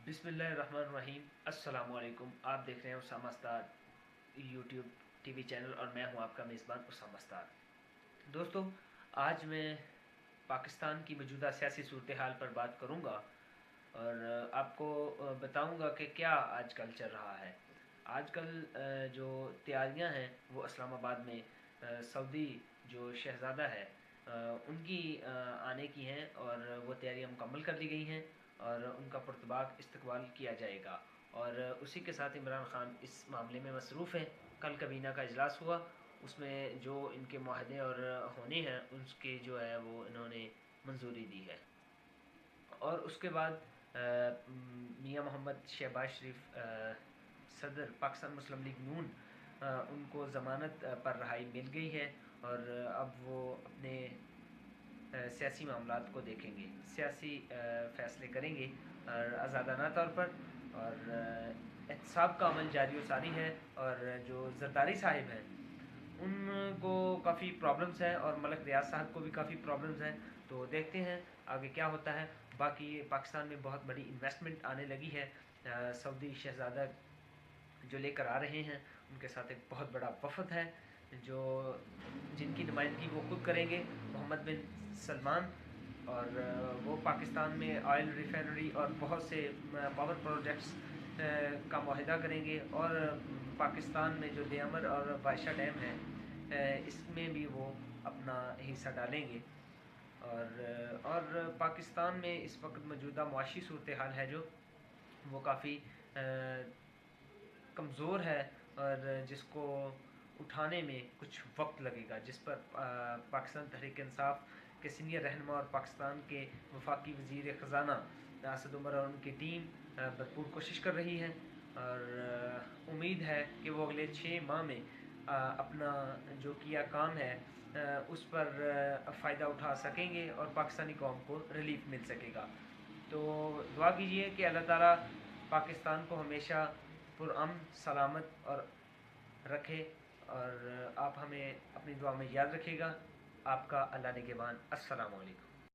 बिस्मिल्लाहिर्रहमानिर्रहीम। अस्सलाम वालेकुम। आप देख रहे हैं उसामा अस्तार यूट्यूब टीवी चैनल और मैं हूं आपका मेज़बान उसामा अस्तार। दोस्तों, आज मैं पाकिस्तान की मौजूदा सियासी सूरत हाल पर बात करूंगा और आपको बताऊंगा कि क्या आजकल चल रहा है। आजकल जो तैयारियां हैं वो इस्लामाबाद में सऊदी जो शहज़ादा है उनकी आने की हैं और वो तैयारियां मुकम्मल कर ली गई हैं और उनका पुरतबाक इस्तकबाल किया जाएगा। और उसी के साथ इमरान खान इस मामले में मसरूफ़ हैं। कल कबीना का इजलास हुआ, उसमें जो इनके माहदे और होने हैं उसके जो है वो इन्होंने मंजूरी दी है। और उसके बाद मियां मोहम्मद शहबाज शरीफ सदर पाकिस्तान मुस्लिम लीग नून उनको ज़मानत पर रहाई मिल गई है और अब वो अपने सियासी मामलात को देखेंगे, सियासी फ़ैसले करेंगे और आज़ादाना तौर पर। और एहतसाब का अमल जारी व सारी है। और जो जरदारी साहिब हैं उनको काफ़ी प्रॉब्लम्स हैं और मलक रियाज साहब को भी काफ़ी प्रॉब्लम्स हैं। तो देखते हैं आगे क्या होता है। बाकी पाकिस्तान में बहुत बड़ी इन्वेस्टमेंट आने लगी है। सऊदी शहज़ादा जो लेकर आ रहे हैं उनके साथ एक बहुत बड़ा वफद है जो जिनकी नुमाइंदगी वो खुद करेंगे, मोहम्मद बिन सलमान। और वो पाकिस्तान में ऑयल रिफाइनरी और बहुत से पावर प्रोजेक्ट्स का मुआहिदा करेंगे। और पाकिस्तान में जो दियामर और बायशा डैम है इसमें भी वो अपना हिस्सा डालेंगे। और पाकिस्तान में इस वक्त मौजूदा मुआशी सूरत हाल है जो वो काफ़ी कमज़ोर है और जिसको उठाने में कुछ वक्त लगेगा, जिस पर पाकिस्तान तहरीक इंसाफ के सीनियर रहनुमा और पाकिस्तान के वफाकी वज़ीर ख़ज़ाना असद उमर और उनकी टीम भरपूर कोशिश कर रही है। और उम्मीद है कि वो अगले 6 माह में अपना जो किया काम है उस पर फ़ायदा उठा सकेंगे और पाकिस्तानी कौम को रिलीफ मिल सकेगा। तो दुआ कीजिए कि अल्लाह ताला पाकिस्तान को हमेशा पुरअमन सलामत और रखे। और आप हमें अपनी दुआ में याद रखिएगा। आपका अल्लाह निगहबान। अस्सलाम वालेकुम।